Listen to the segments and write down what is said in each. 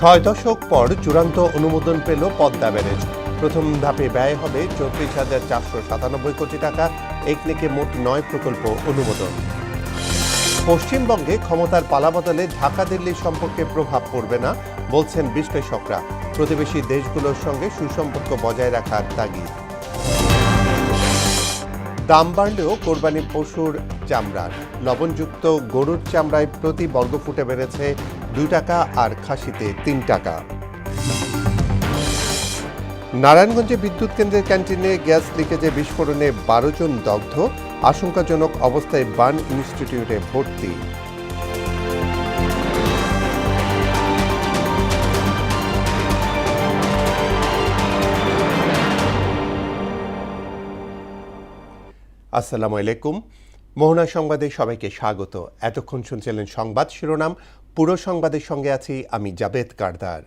6 দশক পর চূড়ান্ত অনুমোদন পেল পদ্মা ব্যারেজ। প্রথম ধাপে ব্যয় হবে 34,497 কোটি টাকা। একনেকে মোট 9 প্রকল্প অনুমোদন। পশ্চিমবঙ্গে ক্ষমতার পালাবদলে ঢাকা দিল্লির সম্পর্কে প্রভাব পড়বে না বলছেন বিশ্লেষকরা। প্রতিবেশী দেশগুলোর সঙ্গে সুসম্পর্ক বজায় রাখার তাগিদ। দাম বাড়লেও কোরবানি পশুর চামড়ার লবণযুক্ত গরুর চামড়ায় প্রতি বর্গফুটে বেড়েছে 2 টাকা আর খাসিতে 3 টাকা। নারায়ণগঞ্জে বিদ্যুৎ কেন্দ্রের ক্যান্টিনে গ্যাস লিকেজে বিস্ফোরণে 12 জন দগ্ধ। আশঙ্কাজনক অবস্থায় বার্ন ইনস্টিটিউটে ভর্তি। আসসালামু আলাইকুম। মোহনা সংবাদে সবাইকে স্বাগত। এতক্ষণ শুনছিলেন সংবাদ শিরোনাম। পুরো সংবাদের সঙ্গে আছি আমি জাবেদ কারদার।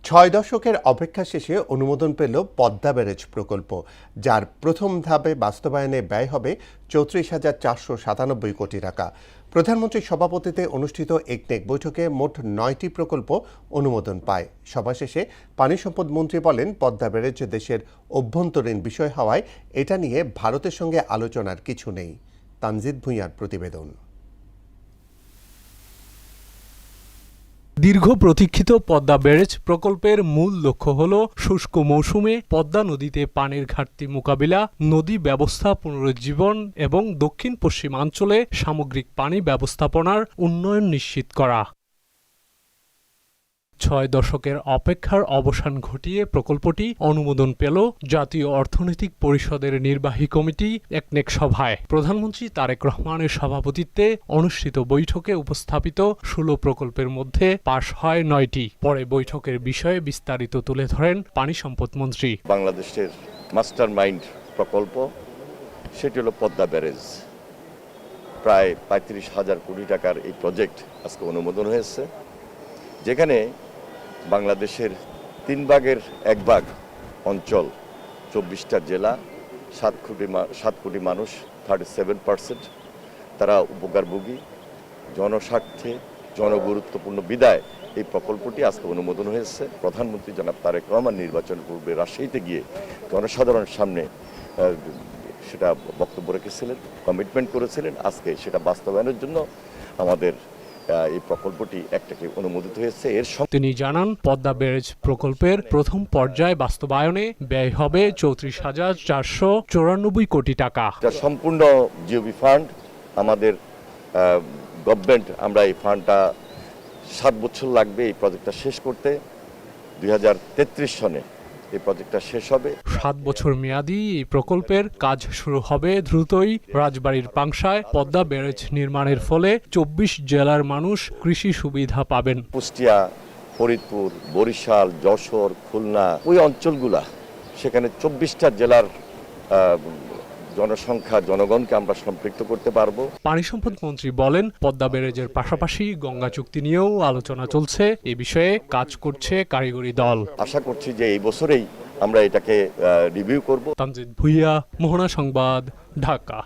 6 দশকের অপেক্ষা শেষে অনুমোদন পেল পদ্মা ব্যারেজ প্রকল্প, যার প্রথম ধাপে বাস্তবায়নে ব্যয় হবে 34,497 কোটি টাকা। প্রধানমন্ত্রীর সভাপতিত্বে অনুষ্ঠিত একনেক বৈঠকে মোট 9টি প্রকল্প অনুমোদন পায়। সভা শেষে পানি সম্পদ মন্ত্রী বলেন, পদ্মা ব্যারেজ দেশের অভ্যন্তরীণ বিষয় হওয়ায় এটা নিয়ে ভারতের সঙ্গে আলোচনার কিছু নেই। তানজিদ ভুঁইয়ার প্রতিবেদন। দীর্ঘ প্রতীক্ষিত পদ্মা ব্যারেজ প্রকল্পের মূল লক্ষ্য হল শুষ্ক মৌসুমে পদ্মা নদীতে পানির ঘাটতি মোকাবিলা, নদী ব্যবস্থা পুনরুজ্জীবন এবং দক্ষিণ পশ্চিমাঞ্চলে সামগ্রিক পানি ব্যবস্থাপনার উন্নয়ন নিশ্চিত করা। 6 দশকের অপেক্ষার অবসান ঘটিয়ে প্রকল্পটি অনুমোদন পেল জাতীয় অর্থনৈতিক পরিষদের নির্বাহী কমিটি একনেক সভায়। প্রধানমন্ত্রী তারেক রহমানের সভাপতিত্বে অনুষ্ঠিত বৈঠকে উপস্থাপিত 16 প্রকল্পের মধ্যে পাশ হয় 9টি। পরে বৈঠকের বিষয়ে বিস্তারিত তুলে ধরেন পানি সম্পদ মন্ত্রী। বাংলাদেশের মাস্টার মাইন্ড প্রকল্প সেটি হলো পদ্মা ব্যারেজ। প্রায় 35,000 কোটি টাকার এই প্রজেক্ট আজকে অনুমোদন হয়েছে, যেখানে বাংলাদেশের 3 ভাগের 1 ভাগ অঞ্চল, 24টা জেলা, 7 কোটি মানুষ, 37% তারা উপকারভোগী। জনস্বার্থে জনগুরুত্বপূর্ণ বিদায় এই প্রকল্পটি আজকে অনুমোদন হয়েছে। প্রধানমন্ত্রী জনাব তারেক রহমান নির্বাচন পূর্বে রাজশাহীতে গিয়ে জনসাধারণের সামনে সেটা বক্তব্য রেখেছিলেন, কমিটমেন্ট করেছিলেন। আজকে সেটা বাস্তবায়নের জন্য আমাদের এই প্রকল্পটি একটাকে অনুমোদিত হয়েছে। তিনি জানান, পদ্মা ব্যারেজ প্রকল্পের প্রথম পর্যায়ে বাস্তবায়নে ব্যয় হবে 34,494 কোটি টাকা। সম্পূর্ণ জিওবি ফান্ড আমাদের গভর্নমেন্ট, আমরা এই ফান্ডটা 7 বছর লাগবে এই প্রজেক্টটা শেষ করতে। 2033 সনে এই প্রজেক্টটা শেষ হবে। 7 বছর মেয়াদী এই প্রকল্পের কাজ শুরু হবে দ্রুতই। রাজবাড়ীর পাংশায় পদ্মা ব্যারেজ নির্মাণের ফলে 24 জেলার মানুষ কৃষি সুবিধা পাবেন। কুষ্টিয়া, ফরিদপুর, বরিশাল, যশোর, খুলনা, ওই অঞ্চলগুলা, সেখানে 24টা জেলার জনসংখ্যা, জনগণকে আমরা সম্পৃক্ত করতে পারবো। পানি সম্পদ মন্ত্রী বলেন, পদ্মা ব্যারেজের পাশাপাশি গঙ্গা চুক্তি নিয়েও আলোচনা চলছে। এ বিষয়ে কাজ করছে কারিগরি দল। আশা করছি যে এই বছরেই আমরা এটাকে রিভিউ করব। তানজিদ ভুঁইয়া, মোহনা সংবাদ, ঢাকা।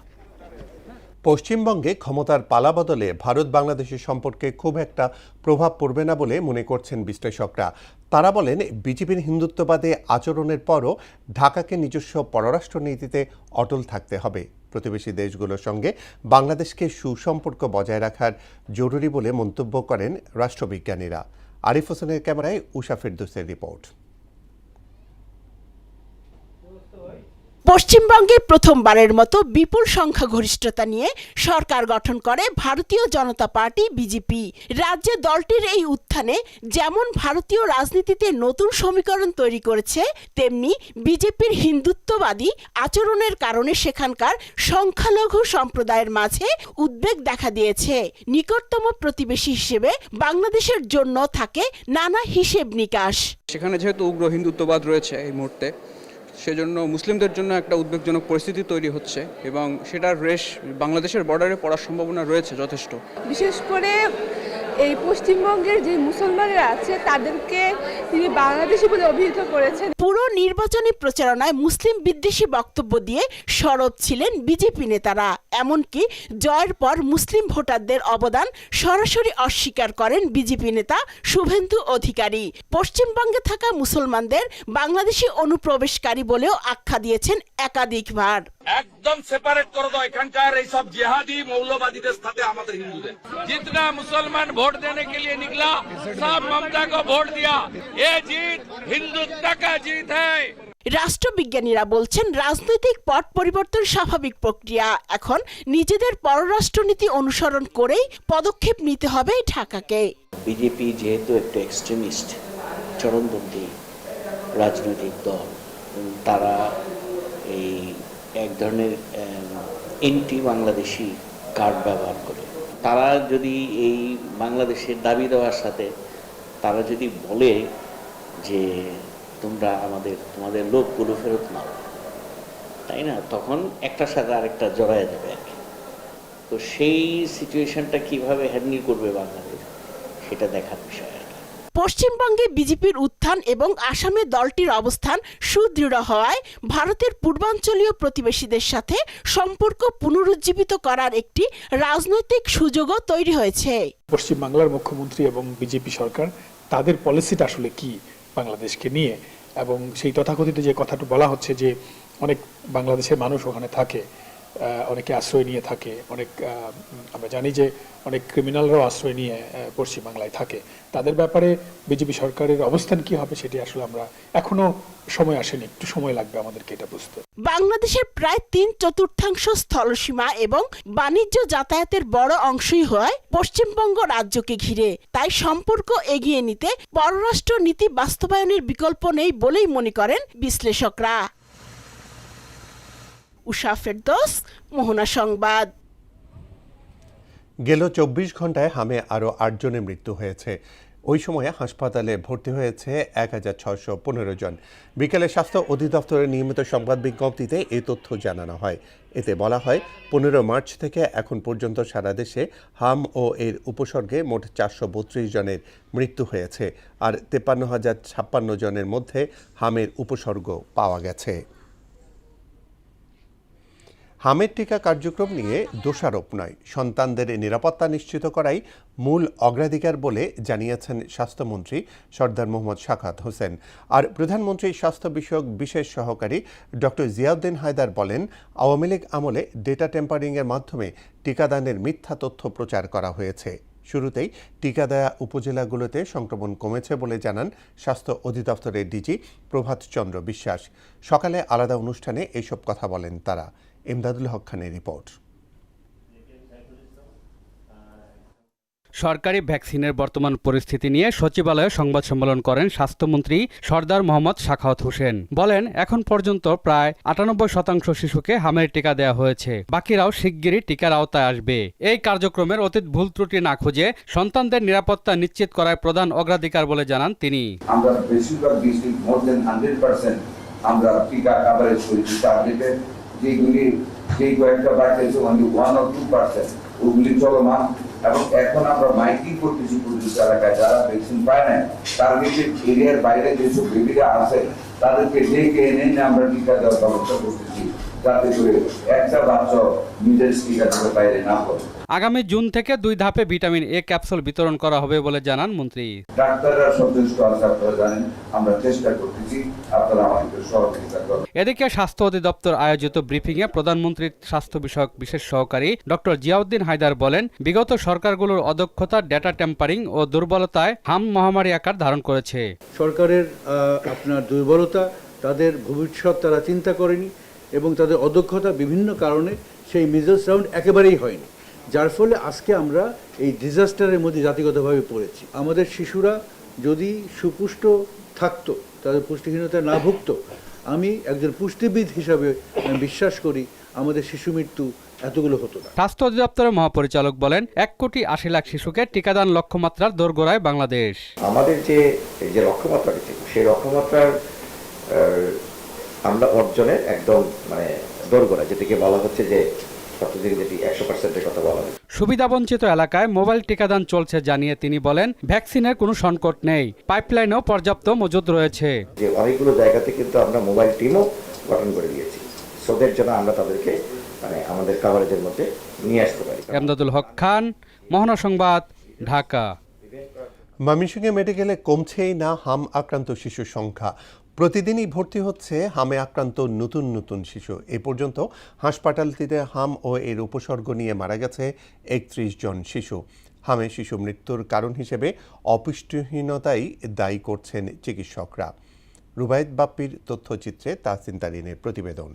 পশ্চিমবঙ্গে ক্ষমতার পালাবদলে ভারত বাংলাদেশের সম্পর্কে খুব একটা প্রভাব পড়বে না বলে মনে করছেন বিশ্লেষকরা। তারা বলেন, বিজেপির হিন্দুত্ববাদী আচরণের পরও ঢাকাকে নিজস্ব পররাষ্ট্র নীতিতে অটল থাকতে হবে। প্রতিবেশী দেশগুলোর সঙ্গে বাংলাদেশকে সুসম্পর্ক বজায় রাখার জরুরি বলে মন্তব্য করেন রাষ্ট্রবিজ্ঞানীরা। আরিফ হোসেনের ক্যামেরায় উষা ফেরদৌসের রিপোর্ট। পশ্চিমবঙ্গে প্রথমবারের মতো বিপুল সংখ্যাগরিষ্ঠতা নিয়ে সরকার গঠন করে ভারতীয় জনতা পার্টি বিজেপি। রাজ্যে দলটির এই উত্থানে যেমন ভারতীয় রাজনীতিতে নতুন সমীকরণ তৈরি করেছে, তেমনি বিজেপির হিন্দুত্ববাদী আচরণের কারণে সেখানকার সংখ্যালঘু সম্প্রদায়ের মাঝে উদ্বেগ দেখা দিয়েছে। নিকটতম প্রতিবেশী হিসেবে বাংলাদেশের জন্য থাকে নানা হিসেব নিকাশ। সেখানে যেহেতু উগ্র হিন্দুত্ববাদ রয়েছে এই মুহূর্তে, সেজন্য মুসলিমদের জন্য একটা উদ্বেগজনক পরিস্থিতি তৈরি হচ্ছে এবং সেটার রেশ বাংলাদেশের বর্ডারে পড়ার সম্ভাবনা রয়েছে যথেষ্ট। বিশেষ করে এই পশ্চিমবঙ্গের যে মুসলমানরা আছে তাদেরকে তিনি বাংলাদেশি বলে অভিহিত করেছেন। পুরো নির্বাচনী প্রচারণায় মুসলিম বিদ্বেষী বক্তব্য দিয়ে সরব ছিলেন বিজেপি নেতারা। এমনকি জয়ের পর মুসলিম ভোটারদের অবদান সরাসরি অস্বীকার করেন বিজেপি নেতা শুভেন্দু অধিকারী। পশ্চিমবঙ্গে থাকা মুসলমানদের বাংলাদেশি অনুপ্রবেশকারী বলেও আখ্যা দিয়েছেন একাধিকবার। একদম সেপারেট করে দাও এখানকার এই সব জিহাদি মৌলবাদীদের সাথে আমাদের হিন্দুদের। जितना मुसलमान वोट देने के लिए निकला सब ममता को वोट दिया। ये जीत हिंदुत्व का जीत है। রাষ্ট্রবিজ্ঞানীরা বলছেন রাজনৈতিক পট পরিবর্তন স্বাভাবিক প্রক্রিয়া। এখন নিজেদের পররাষ্ট্রনীতি অনুসরণ করেই পদক্ষেপ নিতে হবে ঢাকাকে। বিজেপি যেহেতু একটা এক্সট্রিমিস্ট চরমপন্থী রাজনৈতিক দল, তারা এই এক ধরনের এন্টি বাংলাদেশি কার্ড ব্যবহার করে। তারা যদি এই বাংলাদেশের দাবি দেওয়ার সাথে তারা যদি বলে যে তোমরা তোমাদের লোকগুলো ফেরত নাও, তাই না, তখন একটার সাথে আরেকটা জড়ায় যাবে আর কি। তো সেই সিচুয়েশনটা কিভাবে হ্যান্ডেল করবে বাংলাদেশ, সেটা দেখার বিষয়। পশ্চিমবঙ্গে বিজেপির উত্থান এবং আসামে দলটির অবস্থান সুদৃঢ় হওয়ায় ভারতের পূর্বাঞ্চলীয় প্রতিবেশীদের সাথে সম্পর্ক পুনরুজ্জীবিত করার একটি রাজনৈতিক সুযোগও তৈরি হয়েছে। পশ্চিমবাংলার মুখ্যমন্ত্রী এবং বিজেপি সরকার তাদের পলিসিটা আসলে কি বাংলাদেশকে নিয়ে, এবং সেই তথাকথিত যে কথাটা বলা হচ্ছে যে অনেক বাংলাদেশের মানুষ ওখানে থাকে, অনেকে আশ্রয় নিয়ে থাকে, আমরা জানি যে অনেক ক্রিমিনালরাও আশ্রয় নিয়ে পশ্চিমবাংলায় থাকে। তাদের ব্যাপারে বিজেপি সরকারের অবস্থান কি হবে সেটি আসলে আমরা এখনো সময় আসেনি, একটু সময় লাগবে আমাদেরকে এটা বুঝতে। বাংলাদেশের প্রায় 3/4 স্থলসীমা এবং বাণিজ্য যাতায়াতের বড় অংশই হয় পশ্চিমবঙ্গ রাজ্যকে ঘিরে। তাই সম্পর্ক এগিয়ে নিতে পররাষ্ট্র নীতি বাস্তবায়নের বিকল্প নেই বলেই মনে করেন বিশ্লেষকরা। উষা ফেরদৌস, মোহনা সংবাদ। গেল 24 ঘন্টায় হামে আরও 8 জনের মৃত্যু হয়েছে। ওই সময়ে হাসপাতালে ভর্তি হয়েছে 1615 জন। বিকেলে স্বাস্থ্য অধিদপ্তরের নিয়মিত সংবাদ বিজ্ঞপ্তিতে এই তথ্য জানানো হয়। এতে বলা হয় 15 মার্চ থেকে এখন পর্যন্ত সারা দেশে হাম ও এর উপসর্গে মোট 432 জনের মৃত্যু হয়েছে, আর 53,056 জনের মধ্যে হামের উপসর্গ পাওয়া গেছে। হামের টিকা কার্যক্রম নিয়ে দোষারোপ নয়, সন্তানদের নিরাপত্তা নিশ্চিত করাই মূল অগ্রাধিকার বলে জানিয়েছেন স্বাস্থ্যমন্ত্রী সরদার মোহাম্মদ সাখাওয়াত হোসেন। আর প্রধানমন্ত্রীর স্বাস্থ্য বিষয়ক বিশেষ সহকারী ডক্টর জিয়াউদ্দিন হায়দার বলেন, আওয়ামী লীগ আমলে ডেটা টেম্পারিংয়ের মাধ্যমে টিকাদানের মিথ্যা তথ্য প্রচার করা হয়েছে। শুরুতেই টিকা দেয়া উপজেলাগুলোতে সংক্রমণ কমেছে বলে জানান স্বাস্থ্য অধিদপ্তরের ডিজি প্রভাত চন্দ্র বিশ্বাস। সকালে আলাদা অনুষ্ঠানে এইসব কথা বলেন তারা। ইমদাদুল হক খানের রিপোর্ট। সরকারি ভ্যাকসিনের বর্তমান পরিস্থিতি নিয়ে সচিবালয়ে সংবাদ সম্মেলন করেন স্বাস্থ্যমন্ত্রী সরদার মোহাম্মদ সাখাওয়াত হোসেন। বলেন, এখন পর্যন্ত প্রায় 98% শিশুকে হামের টিকা দেওয়া হয়েছে, বাকিরাও শিগগিরই টিকার আওতায় আসবে। এই কার্যক্রমের অতীত ভুল ত্রুটি না খুঁজে সন্তানদের নিরাপত্তা নিশ্চিত করার প্রধান অগ্রাধিকার বলে জানান তিনি। আমরা বেশিরভাগ ডিস্ট্রিক্ট মোর দেন 100% আমরা টিকা কভারেজ করেছি। টার্গেটে যেই কয়েকটা বাড়তেছে অনলি 1 or 2% ওগুলি চলমান, এবং এখন আমরা মাইকিং করতেছি প্রতিটি এলাকায় যারা ভ্যাকসিন পায় না, টার্গেটেড এরিয়ার বাইরে যেসব বেবিরা আছে তাদেরকে ডেকে এনে আমরা টিকা দেওয়ার ব্যবস্থা করতেছি, যাতে করে একটা বাচ্চা নিজের টিকা দিতে বাইরে না পড়ে। আগামী জুন থেকে 2 ধাপে ভিটামিন এ ক্যাপসুল বিতরণ করা হবে বলে জানান মন্ত্রী। ডাক্তাররা সচেষ্ট আছে, আপনারা জানেন, আমরা চেষ্টা করতেছি, আপনারা আমাদের সহযোগিতা করুন। এদিকে স্বাস্থ্য অধিদপ্তর আয়োজিত ব্রিফিংয়ে প্রধানমন্ত্রীর স্বাস্থ্য বিষয়ক বিশেষ সহকারী ডক্টর জিয়াউদ্দিন হায়দার বলেন, বিগত সরকারগুলোর অদক্ষতা, ডেটা টেম্পারিং ও দুর্বলতায় হাম মহামারী আকার ধারণ করেছে। সরকারের আপনার দুর্বলতা, তাদের ভবিষ্যৎ তারা চিন্তা করেনি, এবং তাদের অদক্ষতা বিভিন্ন কারণে সেই মিজলস রাউন্ড একেবারেই হয়নি, যার ফলে আজকে আমরা এই ডিজাস্টারের মধ্যে জাতিগতভাবে পড়েছি। আমাদের শিশুরা যদি সুপুষ্ট থাকতো, তাদের পুষ্টিহীনতায় না ভুগতো, আমি একজন পুষ্টিবিদ হিসাবে বিশ্বাস করি আমাদের শিশু মৃত্যু এতগুলো হতো না। স্বাস্থ্য অধিদপ্তরের মহাপরিচালক বলেন, 1,80,00,000 শিশুকে টিকাদান লক্ষ্যমাত্রার দোরগোড়ায় বাংলাদেশ। আমাদের যে লক্ষ্যমাত্রা ছিল, সেই লক্ষ্যমাত্রার আমরা অর্জনের একদম দোরগোড়া, যেটাকে বলা হচ্ছে যে হাসপাতাল থেকে যেটি 100%-এর কথা বলা হয়। সুবিধাবঞ্চিত এলাকায় মোবাইল টিকাদান চলছে জানিয়ে তিনি বলেন, ভ্যাকসিনের কোনো সংকট নেই, পাইপলাইনেও পর্যাপ্ত মজুদ রয়েছে। যে অনেকগুলো জায়গাতে কিন্তু আমরা মোবাইল টিমও গঠন করে দিয়েছি, সোদের জন্য আমরা তাদেরকে আমাদের কভারেজের মধ্যে নিয়ে আসতে পারি। এমদাদুল হক খান, মোহনা সংবাদ, ঢাকা। ময়মনসিংহ মেডিকেলে কমছেই না হাম আক্রান্ত শিশুর সংখ্যা। প্রতিদিনই ভর্তি হচ্ছে হামে আক্রান্ত নতুন নতুন শিশু। এ পর্যন্ত হাসপাতালটিতে হাম ও এর উপসর্গ নিয়ে মারা গেছে 31 জন শিশু। হামে শিশু মৃত্যুর কারণ হিসেবে অপুষ্টিহীনতাই দায়ী করছেন চিকিৎসকরা। রুবায়েত বাপ্পির তথ্যচিত্রে তাহসিন তারিনের প্রতিবেদন।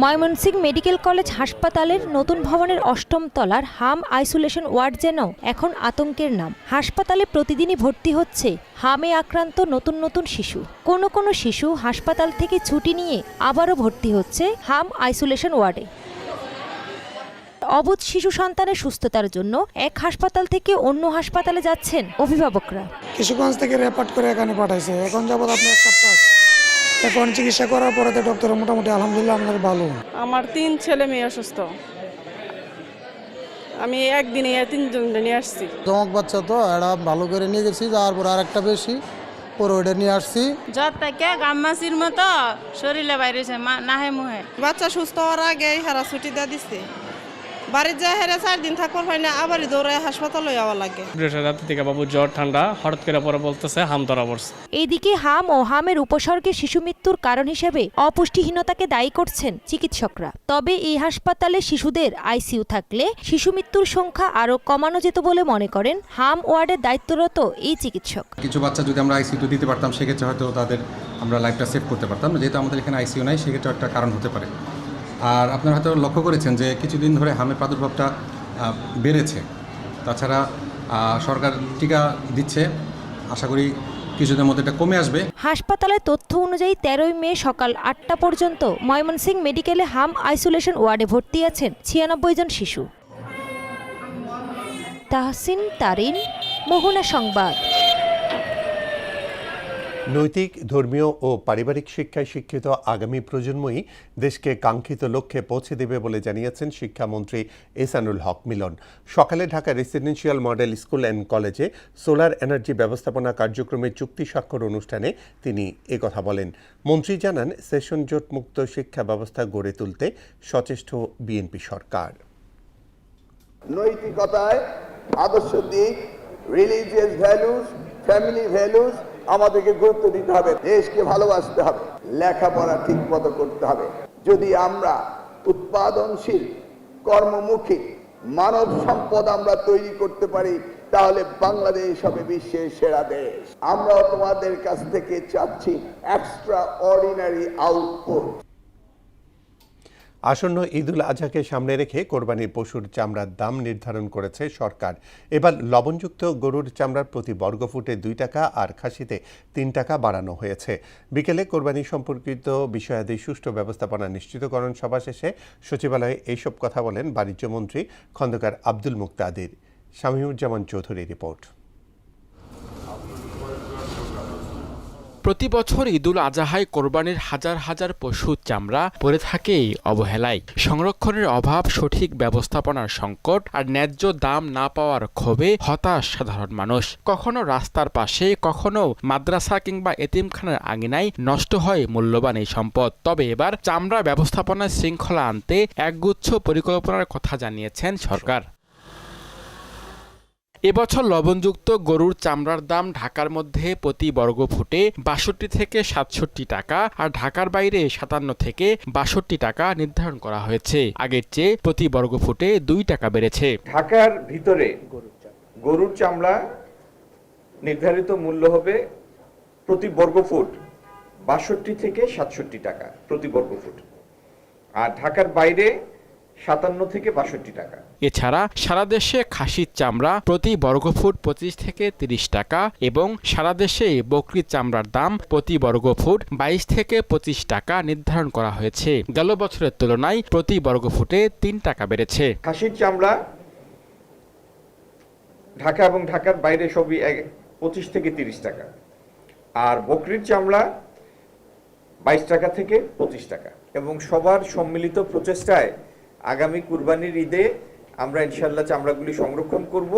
ময়মনসিংহ মেডিকেল কলেজ হাসপাতালের নতুন ভবনের 8ম তলার হাম আইসোলেশন ওয়ার্ড যেন এখন আতঙ্কের নাম। হাসপাতালে প্রতিদিনই ভর্তি হচ্ছে হামে আক্রান্ত নতুন নতুন শিশু। কোনো শিশু হাসপাতাল থেকে ছুটি নিয়ে আবারও ভর্তি হচ্ছে হাম আইসোলেশন ওয়ার্ডে। অবুঝ শিশু সন্তানের সুস্থতার জন্য এক হাসপাতাল থেকে অন্য হাসপাতালে যাচ্ছেন অভিভাবকরা। কিশোরগঞ্জ থেকে রেফার করে এখানে পাঠাইছে, এখন যাবত আপনি 1 সপ্তাহ এখন চিকিৎসা করার পরে তো ডক্টর মোটামুটি আলহামদুলিল্লাহ আমাদের ভালো। আমার 3 ছেলে মেয়ে অসুস্থ, আমি একদিনে 3 জন নিয়ে আসছি। চমক বাচ্চা তো এটা ভালো করে নিয়ে গেছি, যাওয়ার পর আরেকটা বেশি পরে ওইটা নিয়ে আসছি। জ্বর থেকে গাম্মাসির মতো শরীরে বাইরেছে নাহে মুহে। বাচ্চা সুস্থ হওয়ার আগে হেরা ছুটি দিয়ে দিচ্ছে, বাড়ির যায় হেরা 4 দিন থাকবার হয় না, আবারই দৌড়ায় হাসপাতালে যাওয়া লাগে। বৃহস্পতিবার থেকে বাবু জ্বর ঠান্ডা হঠাৎ করে পরে বলতেছে হাম ধরা পড়ছে। এইদিকে হাম ও হামের উপসর্গে শিশু মৃত্যুর কারণ হিসেবে অপুষ্টিহীনতাকে দায়ী করছেন চিকিৎসকরা। তবে এই হাসপাতালে শিশুদের আইসিইউ থাকলে শিশু মৃত্যুর সংখ্যা আরও কমানো যেত বলে মনে করেন হাম ওয়ার্ডের দায়িত্বরত এই চিকিৎসক। কিছু বাচ্চা যদি আমরা আইসিইউতে দিতে পারতাম সেক্ষেত্রে হয়তো তাদের আমরা লাইফটা সেভ করতে পারতাম, যেহেতু আমাদের এখানে আইসিইউ নাই সেক্ষেত্রে একটা কারণ হতে পারে। আর আপনারা হয়তো লক্ষ্য করেছেন যে কিছুদিন ধরে হামের প্রাদুর্ভাবটা বেড়েছে। তাছাড়া সরকার টিকা দিচ্ছে, আশা করি কিছুদিনের মধ্যে এটা কমে আসবে। হাসপাতালের তথ্য অনুযায়ী 13 মে সকাল 8টা পর্যন্ত ময়মনসিংহ মেডিকেলে হাম আইসোলেশন ওয়ার্ডে ভর্তি আছেন 96 জন শিশু। তাহসিন তারিন, মোহনা সংবাদ। নৈতিক, ধর্মীয় ও পারিবারিক শিক্ষায় শিক্ষিত আগামী প্রজন্মই দেশকে কাঙ্ক্ষিত লক্ষ্যে পৌঁছে দেবে বলে জানিয়েছেন শিক্ষামন্ত্রী এহসানুল হক মিলন। সকালে Dhaka residential model school and কলেজে সোলার এনার্জি ব্যবস্থাপনা কার্যক্রমের চুক্তি স্বাক্ষর অনুষ্ঠানে তিনি একথা বলেন। মন্ত্রী জানান, সেশন জোট মুক্ত শিক্ষা ব্যবস্থা গড়ে তুলতে সচেষ্ট বিএনপি সরকার। নৈতিকতায়, আদর্শ দিক, রিলিজিয়াস ভ্যালুস, ফ্যামিলি ভ্যালুস আমাদেরকে গুরুত্ব দিতে হবে, দেশকে ভালোবাসতে হবে, লেখাপড়া ঠিক মতো করতে হবে। যদি আমরা উৎপাদনশীল, কর্মমুখী মানব সম্পদ আমরা তৈরি করতে পারি, তাহলে বাংলাদেশ হবে বিশ্বের সেরা দেশ। আমরাও তোমাদের কাছ থেকে চাচ্ছি এক্সট্রা অর্ডিনারি আউটপুট। আসন্ন ঈদুল আজহাকে সামনে রেখে কোরবানির পশুর চামড়ার দাম নির্ধারণ করেছে সরকার। এবার লবণযুক্ত গরুর চামড়ার প্রতি বর্গফুটে 2 টাকা আর খাসিতে 3 টাকা বাড়ানো হয়েছে। বিকেলে কোরবানি সম্পর্কিত বিষয়াদি সুষ্ঠু ব্যবস্থাপনা নিশ্চিতকরণ সভা শেষে সচিবালয়ে এইসব কথা বলেন বাণিজ্যমন্ত্রী খন্দকার আব্দুল মুক্তাদির। শামীমুজ্জামান চৌধুরীর রিপোর্ট। প্রতি বছর ঈদুল আজহায় কোরবানির হাজার হাজার পশুর চামড়া পড়ে থাকে অবহেলায়। সংরক্ষণের অভাব, সঠিক ব্যবস্থাপনার সংকট আর ন্যায্য দাম না পাওয়ার ক্ষোভে হতাশ সাধারণ মানুষ। কখনো রাস্তার পাশে, কখনো মাদ্রাসা কিংবা এতিমখানার আঙিনায় নষ্ট হয় মূল্যবান এই সম্পদ। তবে এবার চামড়া ব্যবস্থাপনার শৃঙ্খলা আনতে একগুচ্ছ পরিকল্পনার কথা জানিয়েছেন সরকার। এবছর লবণযুক্ত গরুর চামড়ার দাম ঢাকার মধ্যে প্রতি বর্গফুটে 62 থেকে 67 টাকা আর ঢাকার বাইরে 57 থেকে 62 টাকা নির্ধারণ করা হয়েছে। আগের চেয়ে প্রতি বর্গফুটে 2 টাকা বেড়েছে। ঢাকার ভিতরে গরুর চামড়া নির্ধারিত মূল্য হবে প্রতি বর্গফুট 62 থেকে 67 টাকা প্রতি বর্গফুট, আর ঢাকার বাইরে 57 থেকে 62 টাকা। এছাড়া সারা দেশে খাসির চামড়া প্রতি বর্গফুট 25 থেকে 30 টাকা এবং সারা দেশে বকরির চামড়ার দাম প্রতি বর্গফুট 22 থেকে 25 টাকা নির্ধারণ করা হয়েছে। গেল বছরের তুলনায় প্রতি বর্গফুটে 3 টাকা বেড়েছে। খাসির চামড়া ঢাকা এবং ঢাকার বাইরে সবই 25 থেকে 30 টাকা, আর বকরির চামড়া 22 টাকা থেকে 25 টাকা। এবং সবার সম্মিলিত প্রচেষ্টায় আগামী কুরবানির ঈদে আমরা ইনশাআল্লাহ চামড়াগুলি সংরক্ষণ করব,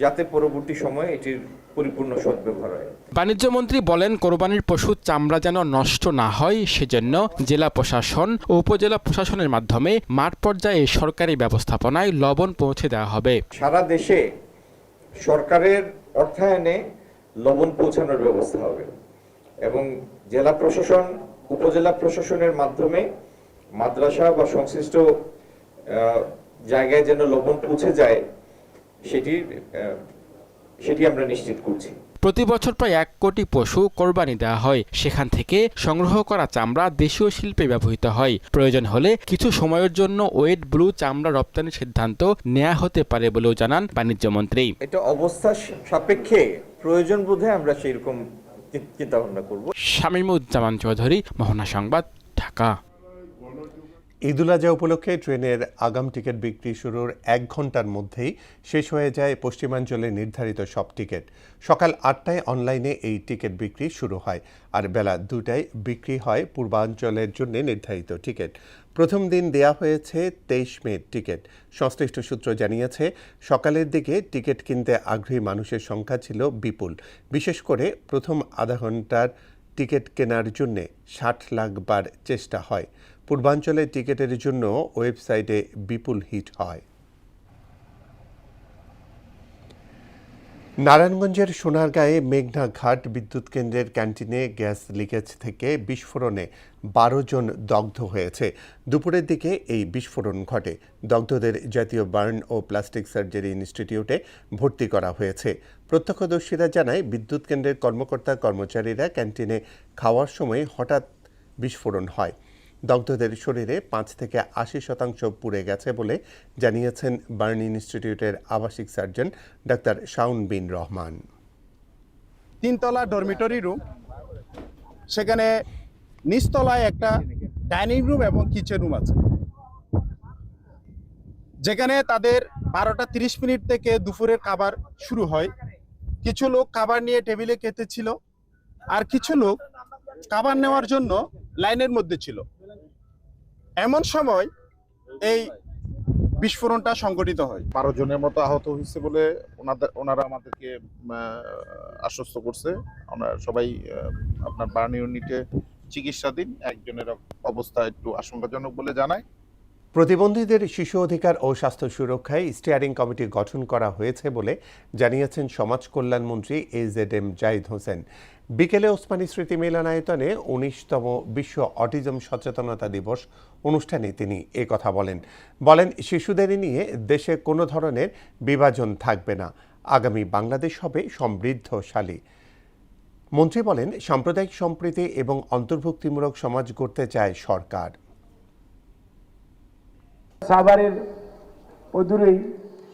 যাতে পরবর্তী সময়ে এটির পরিপূর্ণ সদ্ব্যবহার হয়। বাণিজ্য মন্ত্রী বলেন, কোরবানির পশুর চামড়া যেন নষ্ট না হয় সেজন্য জেলা প্রশাসন ও উপজেলা প্রশাসনের মাধ্যমে মাঠ পর্যায়ে সরকারি ব্যবস্থাপনায় লবণ পৌঁছে দেওয়া হবে। সারা দেশে সরকারের অর্থায়নে লবণ পৌঁছানোর ব্যবস্থা হবে এবং জেলা প্রশাসন উপজেলা প্রশাসনের মাধ্যমে মাদ্রাসা বা সংশ্লিষ্ট জায়গায় যেন লবণ পৌঁছে যায় সেটি আমরা নিশ্চিত করছি। প্রতি বছর প্রায় 1 কোটি পশু কোরবানি দেওয়া হয়, সেখান থেকে সংগ্রহ করা চামড়া দেশীয় শিল্পে ব্যবহৃত হয়। প্রয়োজন হলে কিছু সময়ের জন্য ওয়েট ব্লু চামড়া রপ্তানির সিদ্ধান্ত নেওয়া হতে পারে বলেও জানান বাণিজ্য মন্ত্রী। এটা অবস্থা সাপেক্ষে প্রয়োজন বোধে আমরা সেইরকম চিন্তা ভাবনা করব। শামীমুজ্জামান চৌধুরী, মোহনা সংবাদ, ঢাকা। ঈদুল আজহা উপলক্ষে ট্রেনের আগাম টিকিট বিক্রি শুরুর 1 ঘন্টার মধ্যেই শেষ হয়ে যায় পশ্চিমাঞ্চলে নির্ধারিত সব টিকিট। সকাল 8টায় অনলাইনে এই টিকিট বিক্রি শুরু হয়, আর বেলা 2টায় বিক্রি হয় পূর্বাঞ্চলের জন্য নির্ধারিত টিকিট। প্রথম দিন দেয়া হয়েছে 23 মে টিকিট। সংশ্লিষ্ট সূত্র জানিয়েছে, সকালের দিকে টিকিট কিনতে আগ্রহী মানুষের সংখ্যা ছিল বিপুল। বিশেষ করে প্রথম আধা ঘন্টার টিকিট কেনার জন্য 60 লাখ বার চেষ্টা হয়। পূর্বাঞ্চলের টিকিটের জন্য ওয়েবসাইটে বিপুল হিট হয়। নারায়ণগঞ্জের সোনারগাঁয়ে মেঘনা ঘাট বিদ্যুৎ কেন্দ্রের ক্যান্টিনে গ্যাস লিকেজ থেকে বিস্ফোরণে 12 জন দগ্ধ হয়েছে। দুপুরের দিকে এই বিস্ফোরণ ঘটে। দগ্ধদের জাতীয় বার্ন ও প্লাস্টিক সার্জারি ইনস্টিটিউটে ভর্তি করা হয়েছে। প্রত্যক্ষদর্শীরা জানায়, বিদ্যুৎ কেন্দ্রের কর্মকর্তা কর্মচারীরা ক্যান্টিনে খাওয়ার সময় হঠাৎ বিস্ফোরণ হয়। দগ্ধদের শরীরে 5 থেকে 80% পুড়ে গেছে বলে জানিয়েছেন বার্ন ইনস্টিটিউটের আবাসিক সার্জন ডাক্তার শাউন বিন রহমান। 3 তলা ডরমিটরি রুম, সেখানে নিচতলায় একটা ডাইনিং রুম এবং কিচেন রুম আছে, যেখানে তাদের 12টা 30 মিনিট থেকে দুপুরের খাবার শুরু হয়। কিছু লোক খাবার নিয়ে টেবিলে খেতেছিল, আর কিছু লোক খাবার নেওয়ার জন্য লাইনের মধ্যে ছিল। এমন সময় এই বিস্ফোরণটা সংঘটিত হয়। 12 জনের মতো আহত হয়েছে বলে ওনারা আমাদেরকে আশ্বস্ত করছে। আমরা সবাই আপনার বার্ন ইউনিটে চিকিৎসাধীন। একজনের অবস্থা একটু আশঙ্কাজনক বলে জানায়। প্রতিবন্ধীদের শিশু অধিকার ও স্বাস্থ্য সুরক্ষায় স্টিয়ারিং কমিটি গঠন করা হয়েছে বলে জানিয়েছেন সমাজ কল্যাণমন্ত্রী AZM জাহিদ হোসেন। বিকেলে ওসমানী স্মৃতি মিলনায়তনে 19তম বিশ্ব অটিজম সচেতনতা দিবস অনুষ্ঠানে তিনি কথা বলেন, শিশুদের নিয়ে দেশে কোনো ধরনের বিভাজন থাকবে না। আগামী বাংলাদেশ হবে সমৃদ্ধশালী। মন্ত্রী বলেন, সাম্প্রদায়িক সম্প্রীতি এবং অন্তর্ভুক্তিমূলক সমাজ গড়তে চায় সরকার। সাভারের অদূরেই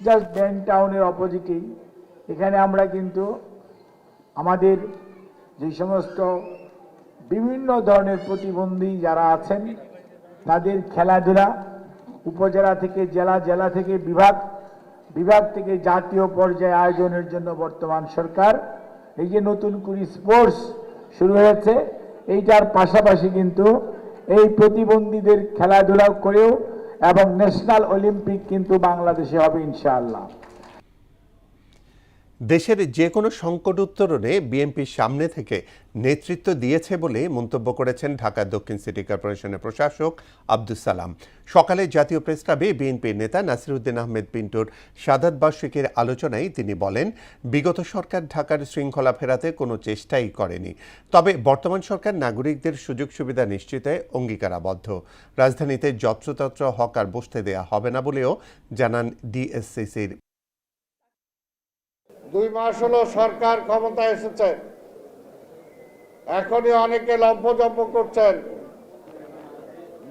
জাস্ট ব্যাংক টাউনের অপোজিটেই এখানে আমরা কিন্তু আমাদের যে সমস্ত বিভিন্ন ধরনের প্রতিবন্ধী যারা আছেন তাদের খেলাধুলা উপজেলা থেকে জেলা, জেলা থেকে বিভাগ, বিভাগ থেকে জাতীয় পর্যায়ে আয়োজনের জন্য বর্তমান সরকার এই যে নতুন করে স্পোর্টস শুরু হয়েছে, এইটার পাশাপাশি কিন্তু এই প্রতিবন্ধীদের খেলাধুলা করেও এবং ন্যাশনাল অলিম্পিক কিন্তু বাংলাদেশে হবে ইনশাআল্লাহ। দেশের যে কোনো সংকট উত্তরণে বিএনপির সামনে থেকে নেতৃত্ব দিয়েছে বলে মন্তব্য করেছেন ঢাকা দক্ষিণ সিটি কর্পোরেশনের প্রশাসক আব্দুস সালাম। সকালে জাতীয় প্রেস ক্লাবে বিএনপির নেতা নাসিরউদ্দিন আহমেদ পিন্টুর শাহাদাত বার্ষিকীর আলোচনায় তিনি বলেন, বিগত সরকার ঢাকার শৃঙ্খলা ফেরাতে কোনো চেষ্টাই করেনি। তবে বর্তমান সরকার নাগরিকদের সুযোগ সুবিধা নিশ্চিতে অঙ্গীকারাবদ্ধ। রাজধানীতে যত্রতত্র হকার বসতে দেয়া হবে না বলেও জানান ডিএসসিসির। 2 মাস হলো সরকার ক্ষমতায় এসেছে, এখনই অনেকে লম্ফজম্প করছেন,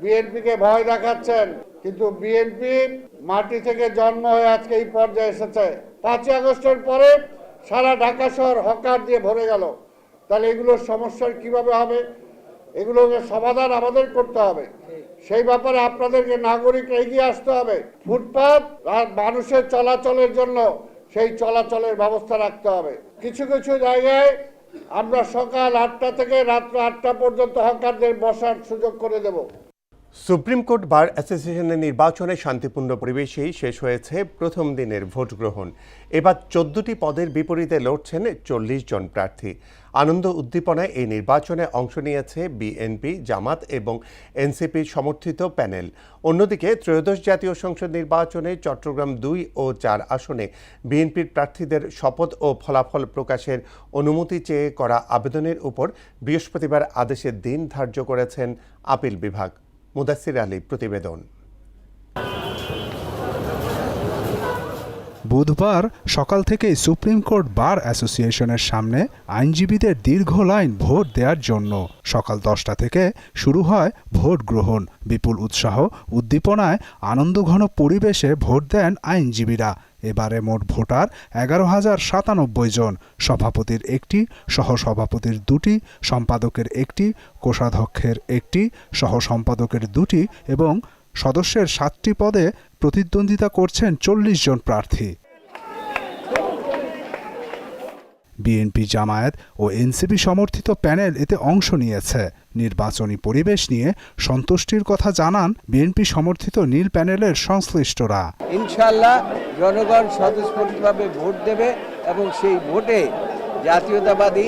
বিএনপিকে ভয় দেখাচ্ছেন, কিন্তু বিএনপি মাটি থেকে জন্ম হয়ে আজকে এই পর্যায়ে এসেছে। 5 আগস্টের পরে সারা ঢাকা শহর হকার দিয়ে ভরে গেল। তাহলে এগুলোর সমস্যার কিভাবে হবে? এগুলোর সমাধান আমাদের করতে হবে। সেই ব্যাপারে আপনাদেরকে নাগরিকরা এগিয়ে আসতে হবে। ফুটপাত আর মানুষের চলাচলের জন্য সেই চলাচলের ব্যবস্থা রাখতে হবে। কিছু কিছু জায়গায় আমরা সকাল 8টা থেকে রাত্র 8টা পর্যন্ত হকারদের বসার সুযোগ করে দেব। সুপ্রিম কোর্ট বার অ্যাসোসিয়েশনের নির্বাচনে শান্তিপূর্ণ পরিবেশেই শেষ হয়েছে প্রথম দিনের ভোট গ্রহণ। এবার 14টি পদের বিপরীতে লড়ছেন 40 জন প্রার্থী। আনন্দ উদ্দীপনায় এই নির্বাচনে অংশ নিয়েছে বিএনপি, জামাত এবং এনসিপি সমর্থিত প্যানেল। অন্যদিকে ত্রয়োদশ জাতীয় সংসদ নির্বাচনে চট্টগ্রাম 2 ও 4 আসনে বিএনপির প্রার্থীদের শপথ ও ফলাফল প্রকাশের অনুমতি চেয়ে করা আবেদনের উপর বৃহস্পতিবার আদেশের দিন ধার্য করেছেন আপিল বিভাগ। মুদাসসির আলী প্রতিবেদন। বুধবার সকাল থেকেই সুপ্রিম কোর্ট বার অ্যাসোসিয়েশনের সামনে আইনজীবীদের দীর্ঘ লাইন ভোট দেওয়ার জন্য। সকাল 10টা থেকে শুরু হয় ভোট গ্রহণ। বিপুল উৎসাহ উদ্দীপনায় আনন্দঘন পরিবেশে ভোট দেন আইনজীবীরা। এবারে মোট ভোটার 11,097 জন। সভাপতির 1টি, সহসভাপতির 2টি, সম্পাদকের 1টি, কোষাধ্যক্ষের 1টি, সহসম্পাদকের 2টি এবং সদস্যের 7টি পদে প্রতিদ্বন্দ্বিতা করছেন 40 জন প্রার্থী। বিএনপি, জামায়াত ও এনসিপি সমর্থিত প্যানেল এতে অংশ নিয়েছে। নির্বাচনী পরিবেশ নিয়ে সন্তুষ্টির কথা জানান বিএনপি সমর্থিত নীল প্যানেলের সংশ্লিষ্টরা। ইনশাআল্লাহ জনগণ স্বতঃস্ফূর্তভাবে ভোট দেবে এবং সেই ভোটে জাতীয়তাবাদী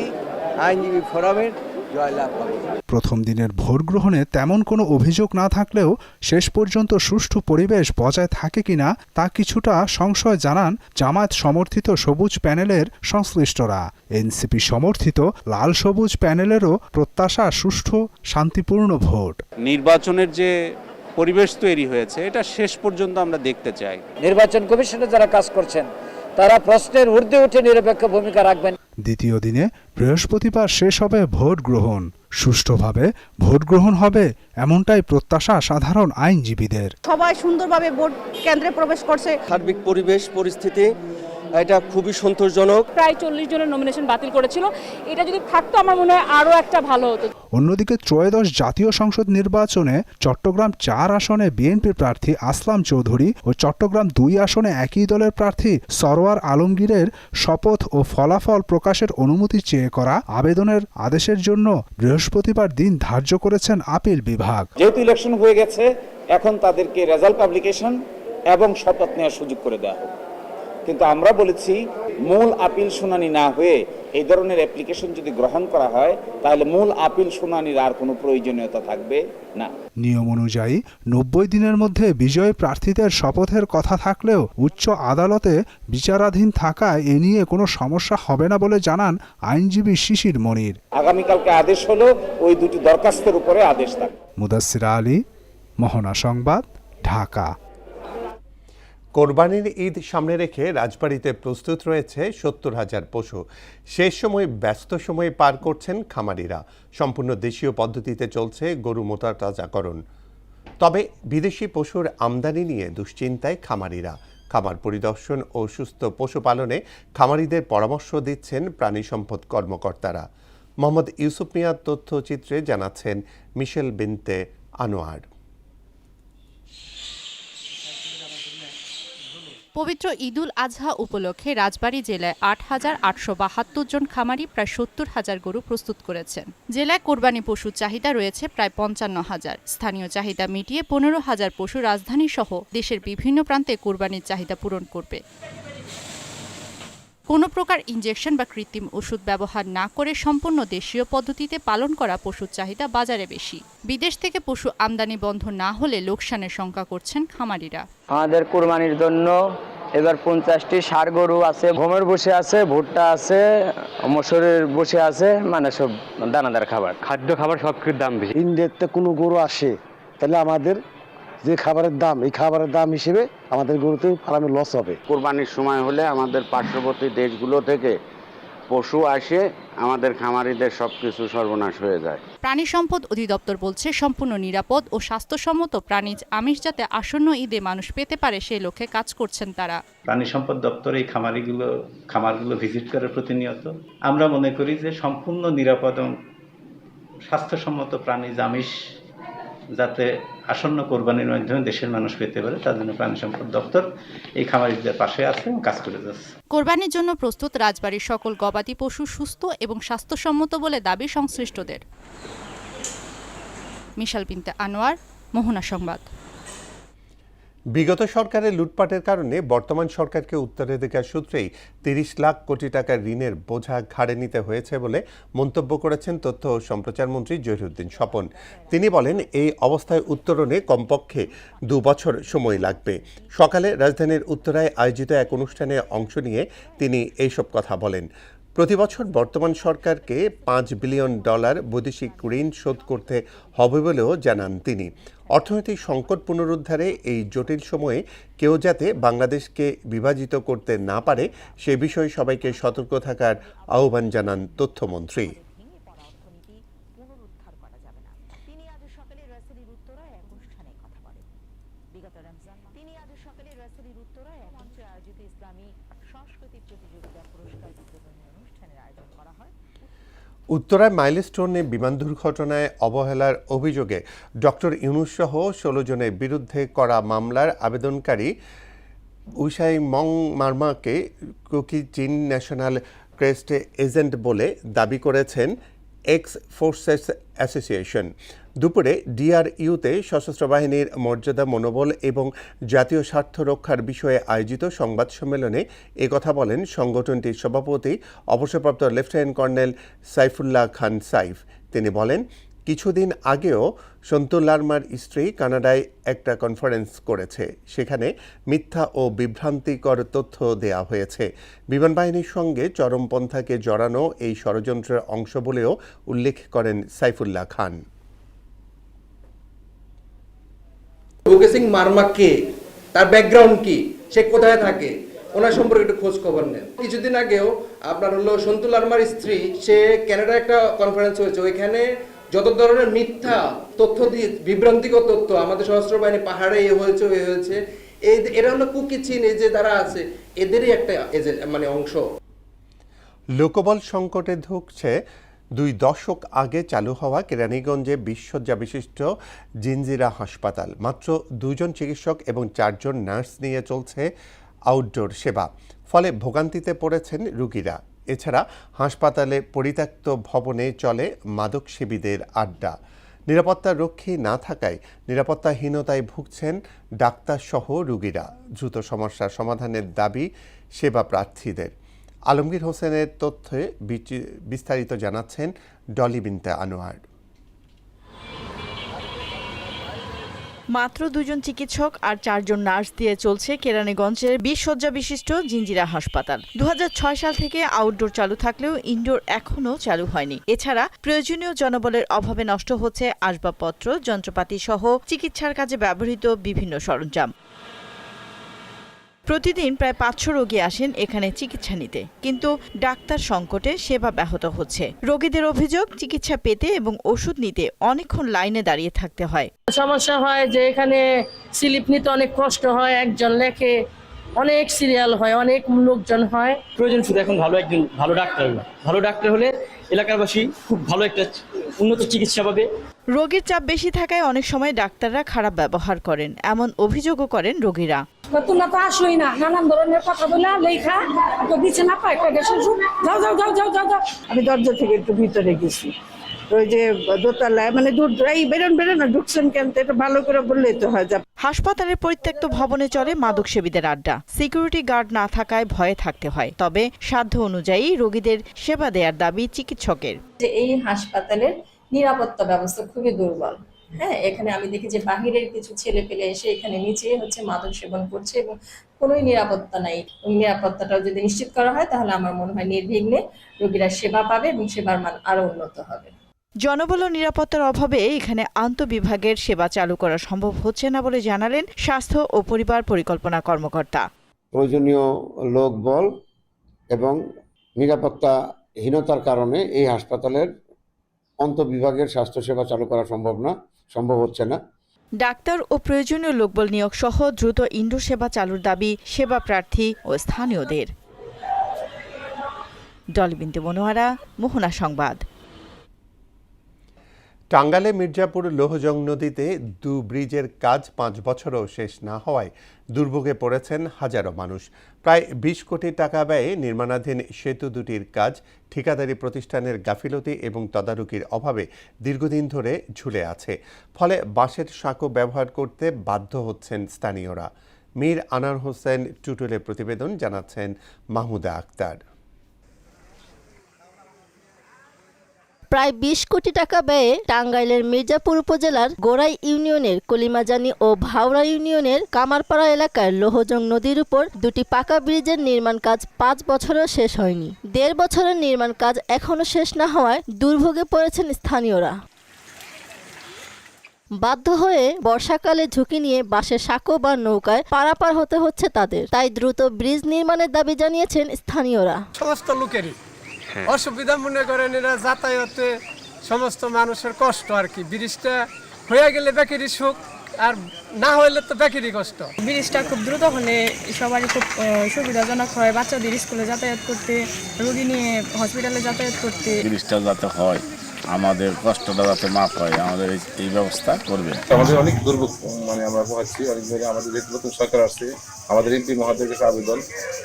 আইনজীবী ফোরামের জয়লাভ হবে। প্রথম দিনের ভোট গ্রহণে তেমন কোনো অভিযোগ না থাকলেও শেষ পর্যন্ত সুষ্ঠু পরিবেশ বজায় থাকে কিনা তা কিছুটা সংশয় জানান জামায়াত সমর্থিত সবুজ প্যানেলের সংশ্লিষ্টরা। এনসিপি সমর্থিত লাল সবুজ প্যানেলেরও প্রত্যাশা সুষ্ঠু শান্তিপূর্ণ ভোট। নির্বাচনের যে পরিবেশ তৈরি হয়েছে এটা শেষ পর্যন্ত আমরা দেখতে চাই। নির্বাচন কমিশনে যারা কাজ করছেন তারা প্রশ্নের ঊর্ধ্বে উঠে নিরপেক্ষ ভূমিকা রাখবেন। দ্বিতীয় দিনে বৃহস্পতিবার শেষ হবে ভোট গ্রহণ। সুষ্ঠুভাবে ভোট গ্রহণ হবে এমনটাই প্রত্যাশা সাধারণ আইনজীবীদের। সবাই সুন্দরভাবে ভোট কেন্দ্রে প্রবেশ করছে। সার্বিক পরিবেশ পরিস্থিতি এটা খুবই সন্তোষজনক। প্রায় 40 জনের নমিনেশন বাতিল করেছিল, এটা যদি থাকতো আমার মনে হয় আরও একটা ভালো হতো। অন্যদিকে ত্রয়োদশ জাতীয় সংসদ নির্বাচনে চট্টগ্রাম 4 আসনে বিএনপির প্রার্থী আসলাম চৌধুরী ও চট্টগ্রাম 2 আসনে একই দলের প্রার্থী সরওয়ার আলমগীরের শপথ ও ফলাফল প্রকাশের অনুমতি চেয়ে করা আবেদনের আদেশের জন্য বৃহস্পতিবার দিন ধার্য করেছেন আপিল বিভাগ। যেহেতু ইলেকশন হয়ে গেছে, এখন তাদেরকে রেজাল্ট পাবলিকেশন এবং শপথ নেওয়ার সুযোগ করে দেওয়া হবে। কিন্তু আমরা বলেছি মূল আপিল শুনানি না হয়ে এই ধরনের অ্যাপ্লিকেশন যদি গ্রহণ করা হয় তাহলে মূল আপিল শুনানির আর কোনো প্রয়োজনীয়তা থাকবে না। নিয়ম অনুযায়ী 90 দিনের মধ্যে বিজয়ী প্রার্থীদের শপথের কথা থাকলেও উচ্চ আদালতে বিচারাধীন থাকায় এ নিয়ে কোনো সমস্যা হবে না বলে জানান আইনজীবী শিশির মনির। আগামীকালকে আদেশ হলো ওই দুটি দরখাস্তের উপরে আদেশ থাকবে। মুদাসসির আলী, মোহনা সংবাদ, ঢাকা। কোরবানির ঈদ সামনে রেখে রাজবাড়ীতে প্রস্তুত রয়েছে 70,000 পশু। শেষ সময় ব্যস্ত সময়ে পার করছেন খামারিরা। সম্পূর্ণ দেশীয় পদ্ধতিতে চলছে গরু মোটাতাজাকরণ। তবে বিদেশি পশুর আমদানি নিয়ে দুশ্চিন্তায় খামারিরা। খামার পরিদর্শন ও সুস্থ পশুপালনে খামারিদের পরামর্শ দিচ্ছেন প্রাণী সম্পদ কর্মকর্তারা। মোহাম্মদ ইউসুফ মিয়ার তথ্যচিত্রে জানাচ্ছেন মিশেল বিনতে আনোয়ার। পবিত্র ঈদুল আজহা উপলক্ষে রাজবাড়ী জেলায় 8,872 জন খামারি প্রায় 70,000 গরু প্রস্তুত করেছেন। জেলায় কোরবানি পশুর চাহিদা রয়েছে প্রায় 55,000। স্থানীয় চাহিদা মিটিয়ে 15,000 পশু রাজধানী সহ দেশের বিভিন্ন প্রান্তে কোরবানির চাহিদা পূরণ করবে। কোনো প্রকার ইনজেকশন বা কৃত্রিম ওষুধ ব্যবহার না করে সম্পূর্ণ দেশীয় পদ্ধতিতে পালন করা পশুর চাহিদা বাজারে বেশি। বিদেশ থেকে পশু আমদানি বন্ধ না হলে লোকসানের শঙ্কা করছেন খামারিরা। আমাদের কোরবানির জন্য এবার 50টি ষাঁড় গরু আছে, গমের বসে আছে, ভুট্টা আছে, মসুরের বসে আছে, মানে সব দানাদার খাবার, খাদ্য খাবার সব কিছুর দাম বেশি। ইন্ডিয়াতে কোনো গরু আসে তাহলে আমাদের যে খাবারের দাম, এই খাবারের দাম হিসেবে আমাদের গরুতে ফার্মে লস হবে। কোরবানির সময় হলে আমাদের পার্শ্ববর্তী দেশগুলো থেকে পশু আসে, আমাদের খামারিদের সবকিছু সর্বনাশ হয়ে যায়। প্রাণী সম্পদ অধিদপ্তর বলছে সম্পূর্ণ নিরাপদ ও স্বাস্থ্যসম্মত প্রাণীজ আমিষ যাতে আসন্ন ঈদে মানুষ পেতে পারে সেই লক্ষ্যে কাজ করছেন তারা। প্রাণী সম্পদ দপ্তর এই খামারগুলো ভিজিট করে প্রতিনিয়ত। আমরা মনে করি যে সম্পূর্ণ নিরাপদ এবং স্বাস্থ্যসম্মত প্রাণীজ আমিষ যাতে আসন্ন কোরবানির মাধ্যমে দেশের মানুষ পেতে পারে, তার জন্য প্রাণী সম্পদ দপ্তর এই খামারিদের পাশে আছে এবং কাজ করে যাচ্ছে। কোরবানির জন্য প্রস্তুত রাজবাড়ির সকল গবাদি পশু সুস্থ এবং স্বাস্থ্যসম্মত বলে দাবি সংশ্লিষ্টদের। মিশাল বিনতে আনোয়ার, মোহনা সংবাদ। বিগত সরকারের লুটপাটের কারণে বর্তমান সরকারকে উত্তরাধিকার সূত্রেই ৩০ লাখ কোটি টাকার ঋণের বোঝা ঘাড়ে নিতে হয়েছে বলে মন্তব্য করেছেন তথ্য ও সম্প্রচার মন্ত্রী জহিরুদ্দিন স্বপন। তিনি বলেন, এই অবস্থায় উত্তরণে কমপক্ষে ২ বছর সময় লাগবে। সকালে রাজধানীর উত্তরায় আয়োজিত এক অনুষ্ঠানে অংশ নিয়ে তিনি এইসব কথা বলেন। প্রতিবছর বর্তমান সরকারকে $5 বিলিয়ন বৈদেশিক ঋণ শোধ করতে হবে বলেও জানান তিনি। অর্থনৈতিক সংকট পুনরুদ্ধারে এই জটিল সময়ে কেউ যাতে বাংলাদেশকে বিভাজিত করতে না পারে সে বিষয়ে সবাইকে সতর্ক থাকার আহ্বান জানান তথ্যমন্ত্রী। উত্তরায় মাইলস্টোনে বিমান দুর্ঘটনায় অবহেলার অভিযোগে ডক্টর ইউনূস সহ ১৬ জনের বিরুদ্ধে করা মামলার আবেদনকারী উইসাই মং মার্মাকে কুকি চীন ন্যাশনাল ক্রেস্ট এজেন্ট বলে দাবি করেছেন এক্স ফোর্সেস অ্যাসোসিয়েশন। দুপুরে ডিআরইউতে সশস্ত্র বাহিনীর মর্যাদা, মনোবল এবং জাতীয় স্বার্থ রক্ষার বিষয়ে আয়োজিত সংবাদ সম্মেলনে একথা বলেন সংগঠনটির সভাপতি অবসরপ্রাপ্ত লেফটেন্যান্ট কর্নেল সাইফুল্লাহ খান সাইফ। তিনি বলেন, কিছুদিন আগেও সন্তুল লারমার স্ত্রী কানাডায় একটা কনফারেন্স করেছে, সেখানে মিথ্যা ও বিভ্রান্তিকর তথ্য দেয়া হয়েছে। বিমান বাহিনীর সঙ্গে চরমপন্থাকে জড়ানো এই ষড়যন্ত্রের অংশ বলেও উল্লেখ করেন সাইফুল্লাহ খান। সিং মার্মা কে, তার ব্যাকগ্রাউন্ড কি, সে কোথায় থাকে, ওনার সম্পর্কে একটু খোঁজ খবর নেন। কিছুদিন আগেও আপনার হলো সন্তুল লারমার স্ত্রী, সে কানাডায় একটা কনফারেন্স হয়েছে, ওইখানে যত ধরনের মিথ্যা তথ্য দিয়ে বিভ্রান্তিকর তথ্য, আমাদের সশস্ত্র বাহিনী পাহাড়ে এ হয়েছে ওই হয়েছে, এরা হলো কুকি চীন যে যারা আছে এদেরই একটা মানে অংশ। লোকবল সংকটে ধুঁকছে 2 দশক আগে চালু হওয়া কেরানীগঞ্জে 20 শয্যা বিশিষ্ট জিঞ্জিরা হাসপাতাল। মাত্র 2 জন চিকিৎসক এবং 4 জন নার্স নিয়ে চলছে আউটডোর সেবা। ফলে ভোগান্তিতে পড়েছেন রোগীরা। এছাড়া হাসপাতালে পরিত্যক্ত ভবনে চলে মাদকসেবীদের আড্ডা। নিরাপত্তা রক্ষী না থাকায় নিরাপত্তাহীনতায় ভুগছেন ডাক্তারসহ রোগীরা। দ্রুত সমস্যার সমাধানের দাবি সেবা প্রার্থীদের। আলমগীর হোসেনের তথ্যে বিস্তারিত জানাচ্ছেন ডলি বিনতে আনোয়ার। মাত্র 2 জন চিকিৎসক আর 4 জন নার্স দিয়ে চলছে কেরানীগঞ্জের 20 শয্যা বিশিষ্ট জিঞ্জিরা হাসপাতাল। 2006 সাল থেকে আউটডোর চালু থাকলেও ইনডোর এখনও চালু হয়নি। এছাড়া প্রয়োজনীয় জনবলের অভাবে নষ্ট হচ্ছে আসবাবপত্র, যন্ত্রপাতি সহ চিকিৎসার কাজে ব্যবহৃত বিভিন্ন সরঞ্জাম। প্রতিদিন প্রায় 500 রোগী আসেন এখানে চিকিৎসা নিতে, কিন্তু ডাক্তার সংকটে সেবা ব্যাহত হচ্ছে। রোগীদের অভিযোগ, চিকিৎসা পেতে এবং ওষুধ নিতে অনেকক্ষণ লাইনে দাঁড়িয়ে থাকতে হয়। সমস্যা হয় যে এখানে স্লিপ নিতে অনেক কষ্ট হয়, একজন লেখে, অনেক সিরিয়াল হয়, অনেক লোকজন হয়। প্রয়োজন শুধু এখন ভালো ডাক্তার হলে এলাকাবাসী খুব ভালো একটা উন্নত চিকিৎসা পাবে। রোগীর চাপ বেশি থাকায় অনেক সময় ডাক্তাররা খারাপ ব্যবহার করেন, এমন অভিযোগও করেন রোগীরা। তোমরা তো আসোই না, নানান ধরনের কথা বলে লেখা তো দিচ্ছে না, পায় যাও যাও যাও যাও যাও যাও। আমি দরজা থেকে একটু ভিতরে গেছি, ওই যে দোতলায় মানে বেরোন না, ঢুকছেন কেন, এটা ভালো করে বললেই তো হয়। হাসপাতালের পরিত্যক্ত ভবনে চলে মাদকসেবীদের আড্ডা। সিকিউরিটি গার্ড না থাকায় ভয়ে থাকতে হয়, তবে সাধ্য অনুযায়ী রোগীদের সেবা দেওয়ার দাবি চিকিৎসকের। যে এই হাসপাতালের নিরাপত্তা ব্যবস্থা খুবই দুর্বল। হ্যাঁ, এখানে আমি দেখি যে বাহিরের কিছু ছেলে পেলে এসে এখানে নিচে মাদক সেবন করছে এবং কোনোই নিরাপত্তা নাই। নিরাপত্তাটাও যদি নিশ্চিত করা হয় তাহলে আমার মনে হয় নির্বিঘ্নে রোগীরা সেবা পাবে এবং সেবার মান আরো উন্নত হবে। জনবল ও নিরাপত্তার অভাবে এখানে আন্তঃবিভাগের সেবা চালু করা সম্ভব হচ্ছে না বলে জানালেন স্বাস্থ্য ও পরিবার পরিকল্পনা কর্মকর্তা। প্রয়োজনীয় লোকবল এবং নিরাপত্তাহীনতার কারণে এই হাসপাতালের আন্তঃবিভাগের স্বাস্থ্যসেবা চালু করা সম্ভব হচ্ছে না। ডাক্তার ও প্রয়োজনীয় লোকবল নিয়োগ সহ দ্রুত ইনডোর সেবা চালুর দাবি সেবা প্রার্থী ও স্থানীয়দের। ডলি বিনতে মনোয়ারা, মোহনা সংবাদ। টাঙ্গাইলে মির্জাপুর লোহজং নদীতে ব্রিজের কাজ 5 বছরও শেষ না হওয়ায় দুর্ভোগে পড়েছেন হাজারো মানুষ। প্রায় 20 কোটি টাকা ব্যয়ে নির্মাণাধীন সেতু দুটির কাজ ঠিকাদারি প্রতিষ্ঠানের গাফিলতি এবং তদারকির অভাবে দীর্ঘদিন ধরে ঝুলে আছে। ফলে বাঁশের সাঁকো ব্যবহার করতে বাধ্য হচ্ছেন স্থানীয়রা। মীর আনার হোসেন টুটুলের প্রতিবেদন, জানাচ্ছেন মাহমুদা আক্তার। প্রায় 20 কোটি টাকা ব্যয়ে টাঙ্গাইলের মির্জাপুর উপজেলার গোড়াই ইউনিয়নের কলিমাজানি ও ভাওড়া ইউনিয়নের কামারপাড়া এলাকার লোহজং নদীর উপর দুটি পাকা ব্রিজের নির্মাণ কাজ 5 বছরও শেষ হয়নি। 1.5 বছরের নির্মাণ কাজ এখনো শেষ না হওয়ায় দুর্ভোগে পড়েছেন স্থানীয়রা। বাধ্য হয়ে বর্ষাকালে ঝুঁকি নিয়ে বাঁশের সাঁকো বা নৌকায় পারাপার হতে হচ্ছে তাদের। তাই দ্রুত ব্রিজ নির্মাণের দাবি জানিয়েছেন স্থানীয়রা। সমস্ত লোকেরই অসুবিধা মনে করেন, এরা যাতায়াতে সমস্ত মানুষের কষ্ট আর কি। ব্রিজটা হয়ে গেলে বেকারি সুখ, আর না হইলে তো বেকারি কষ্ট। ব্রিজটা খুব দ্রুত হলে সবারই খুব সুবিধাজনক হয়, বাচ্চাদের স্কুলে যাতায়াত করতে, রোগী নিয়ে হসপিটালে যাতায়াত করতে। ব্রিজটা যাতে হয়, আমাদের কষ্টটা যাতে মাফ হয়, আমাদের এই ব্যবস্থা করবে। আমাদের অনেক দুর্ভোগ আমরা পোহাচ্ছি অনেক জায়গায়। আমাদের যে নতুন সরকার আসছে, আমাদের এমপি মহোদয়ের কাছে আবেদন,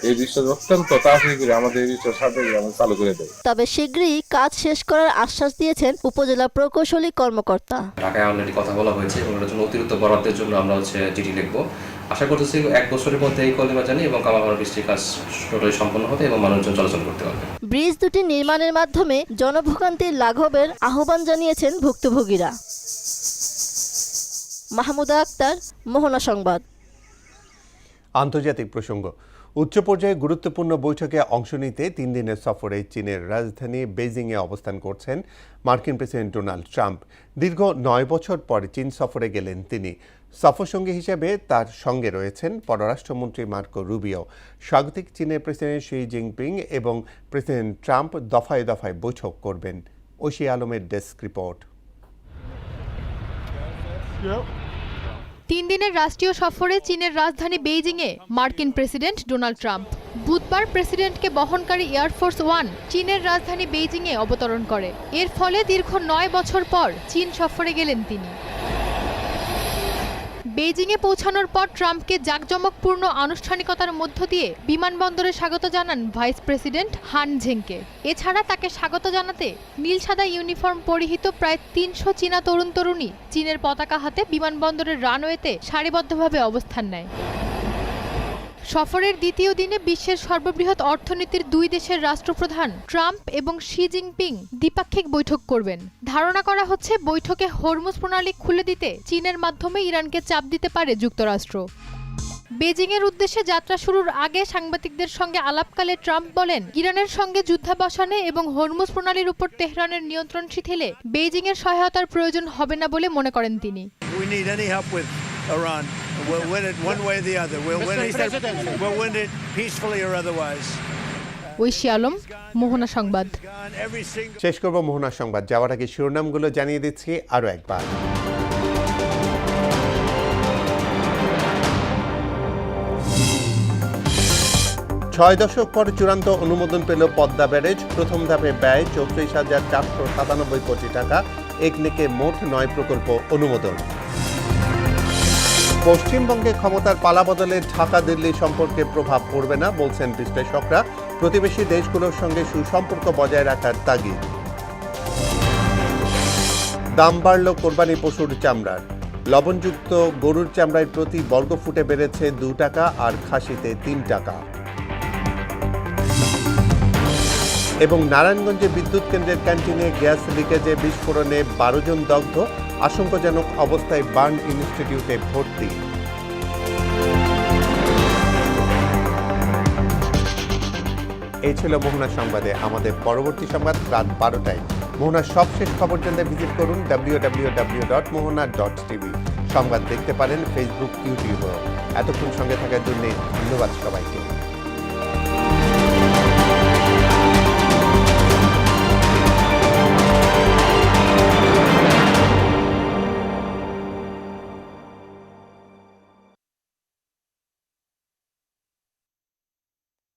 এই বিষয়টা অত্যন্ত তাড়াতাড়ি করে আমাদের এই বিষয়টা চালু করে দেয়। তবে শীঘ্রই কাজ শেষ করার আশ্বাস দিয়েছেন উপজেলা প্রকৌশলী কর্মকর্তা। ঢাকায় অলরেডি কথা বলা হয়েছে এবং এর জন্য অতিরিক্ত বরাদ্দের জন্য আমরা চিঠি লিখবো। আশা করতেছি 1 বছরের মধ্যে এই কলিমাজানি এবং কামারপাড়া ব্রিজটির কাজ টোটালি সম্পন্ন হবে এবং মানুষজন চলাচল করতে পারবে। ব্রিজ দুটি নির্মাণের মাধ্যমে জনভোগান্তির লাঘবের আহ্বান জানিয়েছেন ভুক্তভোগীরা। মাহমুদা আক্তার, মোহনা সংবাদ। আন্তর্জাতিক প্রসঙ্গ। উচ্চ পর্যায়ে গুরুত্বপূর্ণ বৈঠকে অংশ নিতে 3 দিনের সফরে চীনের রাজধানী বেইজিংয়ে অবস্থান করছেন মার্কিন প্রেসিডেন্ট ডোনাল্ড ট্রাম্প। দীর্ঘ 9 বছর পর চীন সফরে গেলেন তিনি। সফরসঙ্গী হিসেবে তার সঙ্গে রয়েছেন পররাষ্ট্রমন্ত্রী মার্কো রুবিও। স্বাগতিক চীনের প্রেসিডেন্ট শি জিনপিং এবং প্রেসিডেন্ট ট্রাম্প দফায় দফায় বৈঠক করবেন। ঐশী আলমের ডেস্ক রিপোর্ট। 3 দিনের রাষ্ট্রীয় সফরে চীনের রাজধানী বেইজিংয়ে মার্কিন প্রেসিডেন্ট ডোনাল্ড ট্রাম্প। বুধবার প্রেসিডেন্টকে বহনকারী এয়ারফোর্স 1 চীনের রাজধানী বেইজিংয়ে অবতরণ করে। এর ফলে দীর্ঘ 9 বছর পর চীন সফরে গেলেন তিনি। বেইজিংয়ে পৌঁছানোর পর ট্রাম্পকে জাঁকজমকপূর্ণ আনুষ্ঠানিকতার মধ্য দিয়ে বিমানবন্দরে স্বাগত জানান ভাইস প্রেসিডেন্ট হান ঝেংকে। এছাড়া তাকে স্বাগত জানাতে নীল সাদা ইউনিফর্ম পরিহিত প্রায় 300 চীনা তরুণ তরুণী চীনের পতাকা হাতে বিমানবন্দরের রানওয়েতে সারিবদ্ধভাবে অবস্থান নেয়। সফরের দ্বিতীয় দিনে বিশ্বের সর্ববৃহৎ অর্থনীতির 2 দেশের রাষ্ট্রপ্রধান ট্রাম্প এবং শি জিনপিং দ্বিপাক্ষিক বৈঠক করবেন। ধারণা করা হচ্ছে বৈঠকে হরমুজ প্রণালী খুলে দিতে চীনের মাধ্যমে ইরানকে চাপ দিতে পারে যুক্তরাষ্ট্র। বেজিংয়ের উদ্দেশ্যে যাত্রা শুরুর আগে সাংবাদিকদের সঙ্গে আলাপকালে ট্রাম্প বলেন, ইরানের সঙ্গে যুদ্ধাবসানে এবং হরমুজ প্রণালীর উপর তেহরানের নিয়ন্ত্রণ শিথিলে বেইজিংয়ের সহায়তার প্রয়োজন হবে না বলে মনে করেন তিনি। Iran. We'll win it one way or the other. We'll win it peacefully or otherwise. Oishi Alam, মোহনা সংবাদ। শেষ করব মোহনা সংবাদ। যাওয়ার আগে শিরোনামগুলো জানিয়ে দিচ্ছি আরও একবার। 6 দশক পর চূড়ান্ত অনুমোদন পেল পদ্মা ব্যারেজ। প্রথম ধাপে ব্যয় 34,497 কোটি টাকা। একনেকে মোট 9 প্রকল্প অনুমোদন। পশ্চিমবঙ্গে ক্ষমতার পালাবদলে ঢাকা দিল্লি সম্পর্কে প্রভাব পড়বে না বলছেন বিশ্লেষকরা। প্রতিবেশী দেশগুলোর সঙ্গে সুসম্পর্ক বজায় রাখার তাগিদ। দাম বাড়ল কোরবানি পশুর চামড়ার। লবণযুক্ত গরুর চামড়ায় প্রতি বর্গফুটে বেড়েছে 2 টাকা আর খাসিতে 3 টাকা। এবং নারায়ণগঞ্জে বিদ্যুৎ কেন্দ্রের ক্যান্টিনে গ্যাস লিকেজে বিস্ফোরণে 12 জন দগ্ধ। আশঙ্কাজনক অবস্থায় বার্ন ইনস্টিটিউটে ভর্তি। এই ছিল মোহনা সংবাদে। আমাদের পরবর্তী সংবাদ রাত 12টায়। মোহনার সবশেষ খবর জানতে ভিজিট করুন www.mohana.tv। সংবাদ দেখতে পারেন ফেসবুক, ইউটিউব। এতক্ষণ সঙ্গে থাকার জন্য ধন্যবাদ সবাইকে।